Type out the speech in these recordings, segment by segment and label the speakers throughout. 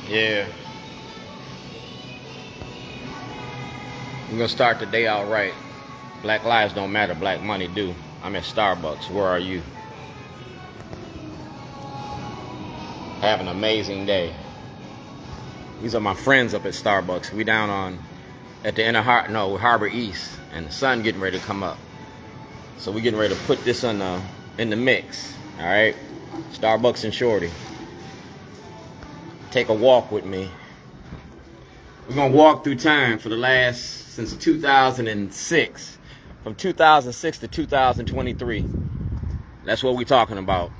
Speaker 1: Yeah. We're gonna start the day out right. Black lives don't matter, black money do. I'm at Starbucks. Where are you? Have an amazing day. These are my friends up at Starbucks. We down at the inner Harbor East, and the sun getting ready to come up. So we getting ready to put this in the mix. All right, Starbucks and Shorty. Take a walk with me. We're gonna walk through time since 2006, from 2006 to 2023. That's what we're talking about.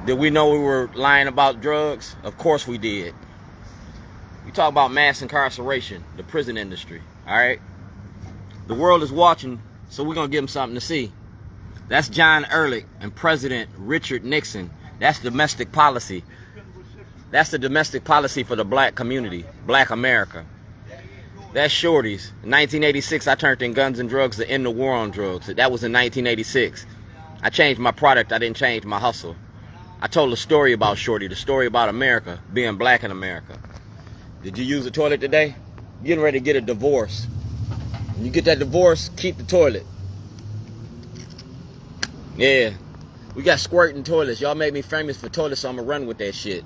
Speaker 1: Did we know we were lying about drugs? Of course we did. We talk about mass incarceration, the prison industry, all right? The world is watching, so we're going to give them something to see. That's John Ehrlich and President Richard Nixon. That's domestic policy. That's the domestic policy for the black community, black America. That's Shorty's. In 1986, I turned in guns and drugs to end the war on drugs. That was in 1986. I changed my product. I didn't change my hustle. I told a story about Shorty, the story about America, being black in America. Did you use the toilet today? You're getting ready to get a divorce. When you get that divorce, keep the toilet. Yeah. We got squirting toilets. Y'all made me famous for toilets, so I'm going to run with that shit.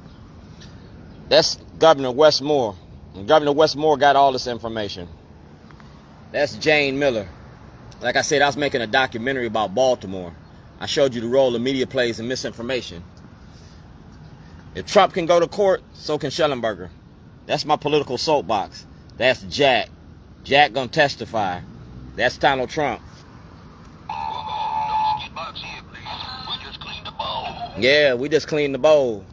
Speaker 1: That's Governor Westmore. And Governor Westmore got all this information. That's Jane Miller. Like I said, I was making a documentary about Baltimore. I showed you the role the media plays in misinformation. If Trump can go to court, so can Shellenberger. That's my political soapbox. That's Jack. Jack gonna testify. That's Donald Trump. Yeah, we just cleaned the bowl.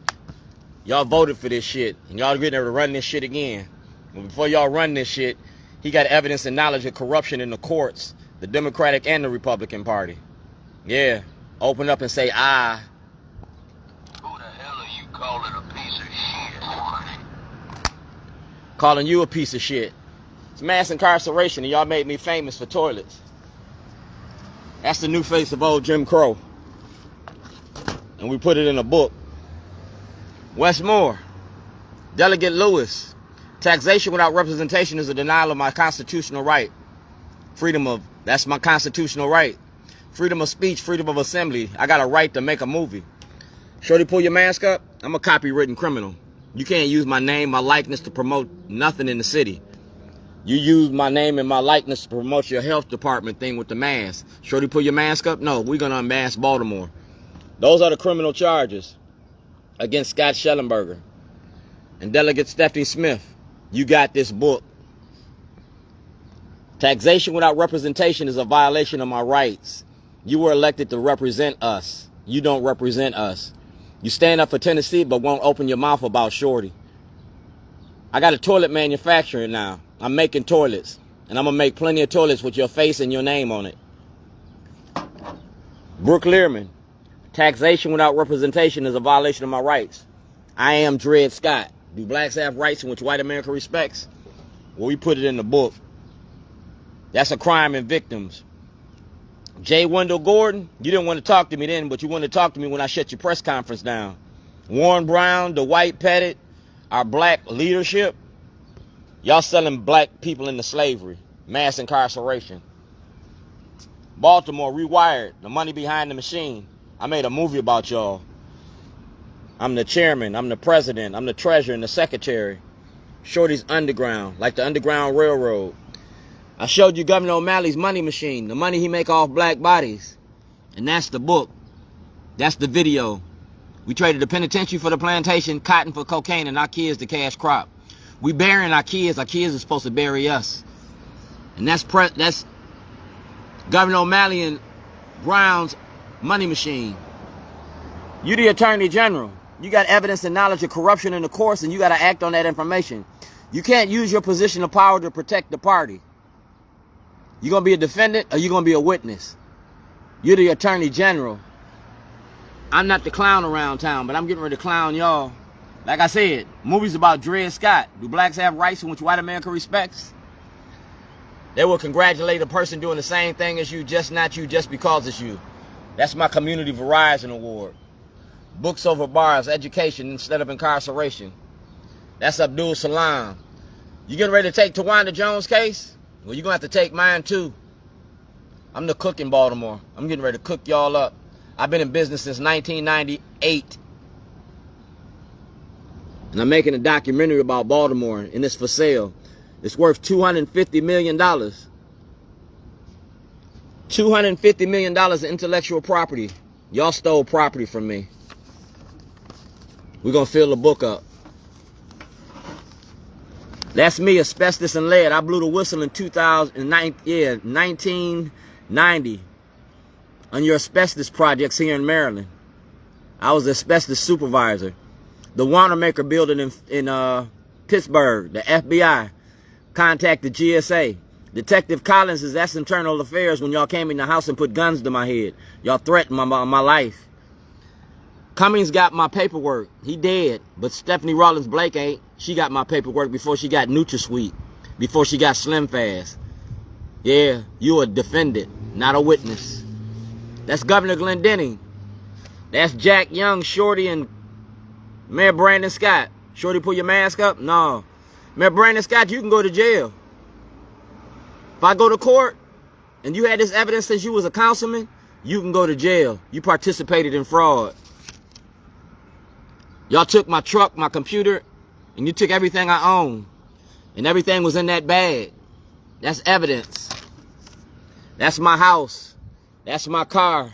Speaker 1: Y'all voted for this shit, and y'all getting ready to run this shit again. But before y'all run this shit, he got evidence and knowledge of corruption in the courts, the Democratic and the Republican Party. Yeah, open up and say, ah.
Speaker 2: Who the hell are you calling a piece of shit?
Speaker 1: Calling you a piece of shit. It's mass incarceration, and y'all made me famous for toilets. That's the new face of old Jim Crow. And we put it in a book. Westmore. Delegate Lewis. Taxation without representation is a denial of my constitutional right. That's my constitutional right. Freedom of speech, freedom of assembly. I got a right to make a movie. Shorty, pull your mask up. I'm a copywritten criminal. You can't use my name, my likeness to promote nothing in the city. You use my name and my likeness to promote your health department thing with the mask. Shorty, pull your mask up. No, we're going to unmask Baltimore. Those are the criminal charges against Scott Shellenberger and Delegate Stephanie Smith. You got this book. Taxation without representation is a violation of my rights. You were elected to represent us. You don't represent us. You stand up for Tennessee but won't open your mouth about Shorty. I got a toilet manufacturer now. I'm making toilets. And I'm going to make plenty of toilets with your face and your name on it. Brooke Learman. Taxation without representation is a violation of my rights. I am Dred Scott. Do blacks have rights in which white America respects? Well, we put it in the book. That's a crime in victims. J. Wendell Gordon, you didn't want to talk to me then, but you wanted to talk to me when I shut your press conference down. Warren Brown, the white petted, our black leadership. Y'all selling black people into slavery, mass incarceration. Baltimore Rewired, the money behind the machine. I made a movie about y'all. I'm the chairman, I'm the president, I'm the treasurer and the secretary. Shorty's underground, like the Underground Railroad. I showed you Governor O'Malley's money machine, the money he make off black bodies. And that's the book. That's the video. We traded the penitentiary for the plantation, cotton for cocaine, and our kids the cash crop. We burying our kids are supposed to bury us. And that's Governor O'Malley and Brown's money machine. You the Attorney General. You got evidence and knowledge of corruption in the courts, and you got to act on that information. You can't use your position of power to protect the party. You going to be a defendant or you going to be a witness? You're the Attorney General. I'm not the clown around town, but I'm getting ready to clown y'all. Like I said, movies about Dred Scott. Do blacks have rights in which white America respects? They will congratulate a person doing the same thing as you, just not you, just because it's you. That's my Community Verizon Award. Books over bars, education instead of incarceration. That's Abdul Salam. You getting ready to take Tawanda Jones' case? Well, you're going to have to take mine too. I'm the cook in Baltimore. I'm getting ready to cook y'all up. I've been in business since 1998. And I'm making a documentary about Baltimore, and it's for sale. It's worth $250 million. $250 million in intellectual property. Y'all stole property from me. We're going to fill the book up. That's me, asbestos and lead. I blew the whistle in 1990 on your asbestos projects here in Maryland. I was the asbestos supervisor. The Wanamaker building in Pittsburgh, the FBI contacted GSA. Detective Collins is that's internal affairs when y'all came in the house and put guns to my head. Y'all threatened my life. Cummings got my paperwork. He dead, but Stephanie Rollins Blake ain't. She got my paperwork before she got NutraSweet, before she got Slim Fast. Yeah, you a defendant, not a witness. That's Governor Glendenning. That's Jack Young, Shorty, and Mayor Brandon Scott. Shorty, pull your mask up? No. Mayor Brandon Scott, you can go to jail. If I go to court and you had this evidence since you was a councilman, you can go to jail. You participated in fraud. Y'all took my truck, my computer, and you took everything I own. And everything was in that bag. That's evidence. That's my house. That's my car.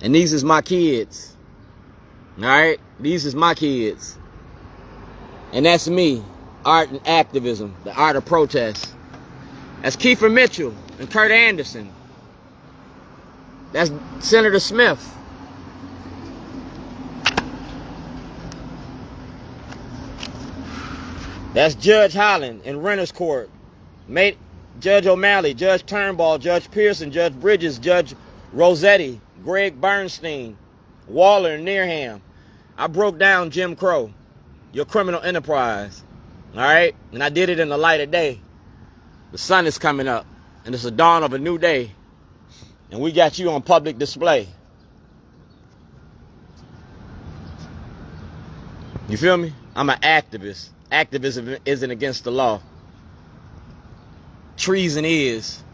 Speaker 1: And these is my kids. Alright? These is my kids. And that's me. Art and activism. The art of protest. That's Kiefer Mitchell and Kurt Anderson. That's Senator Smith. That's Judge Holland in Renter's Court. Judge O'Malley, Judge Turnbull, Judge Pearson, Judge Bridges, Judge Rossetti, Greg Bernstein, Waller, and Nearham. I broke down Jim Crow, your criminal enterprise. All right? And I did it in the light of day. The sun is coming up, and it's the dawn of a new day. And we got you on public display. You feel me? I'm an activist. Activism isn't against the law. Treason is.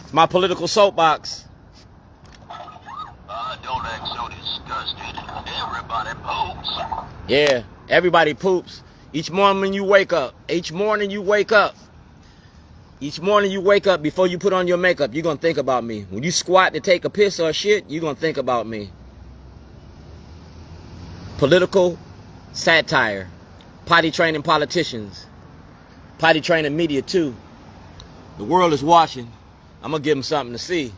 Speaker 1: It's my political soapbox.
Speaker 2: Don't act so disgusted. Everybody poops.
Speaker 1: Yeah, everybody poops. Each morning you wake up. Each morning you wake up. Each morning you wake up before you put on your makeup, you're going to think about me. When you squat to take a piss or a shit, you're going to think about me. Political satire. Potty training politicians. Potty training media too. The world is watching. I'm going to give them something to see.